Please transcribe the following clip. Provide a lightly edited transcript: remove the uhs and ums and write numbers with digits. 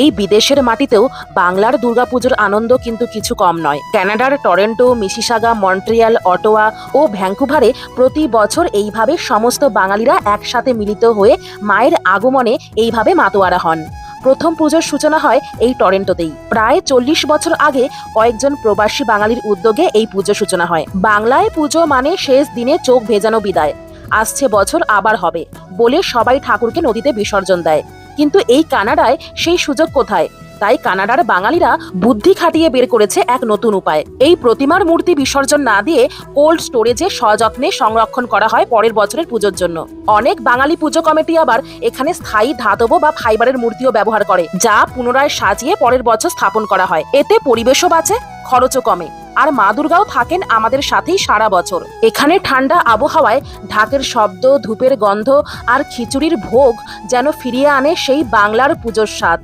এই বিদেশের মাটিতেও বাংলার দুর্গাপুজোর আনন্দ কিন্তু কিছু কম নয়। কানাডার টরন্টো, মিসিসাগা, মন্ট্রিয়াল, অটোয়া ও ভ্যাঙ্কুভারে প্রতি বছর এইভাবে সমস্ত বাঙালিরা একসাথে মিলিত হয়ে মায়ের আগমনে এইভাবে মাতোয়ারা হন। প্রথম পুজোর সূচনা হয় এই টরন্টোতেই। প্রায় 40 বছর আগে কয়েকজন প্রবাসী বাঙালির উদ্যোগে এই পুজো সূচনা হয়। বাংলায় পুজো মানে শেষ দিনে চোখ ভেজানো বিদায়, আসছে বছর আবার হবে বলে সবাই ঠাকুরকে নদীতে বিসর্জন দেয়। কিন্তু এই কানাডায় সেই সুযোগ কোথায়? তাই কানাডার বাঙালিরা বুদ্ধি খাটিয়ে বের করেছে এক নতুন উপায়। এই প্রতিমার মূর্তি বিসর্জন না দিয়ে কোল্ড স্টোরেজে সযত্নে সংরক্ষণ করা হয় পরের বছরের পুজোর জন্য। অনেক বাঙালি পুজো কমিটি আবার এখানে স্থায়ী ধাতব বা ফাইবারের মূর্তিও ব্যবহার করে, যা পুনরায় সাজিয়ে পরের বছর স্থাপন করা হয়। এতে পরিবেশও বাঁচে, খরচও কমে, আর মা দুর্গাও থাকেন আমাদের সাথেই সারা বছর। এখানে ঠান্ডা আবহাওয়ায় ঢাকের শব্দ, ধূপের গন্ধ আর খিচুড়ির ভোগ যেন ফিরিয়ে আনে সেই বাংলার পুজোর স্বাদ।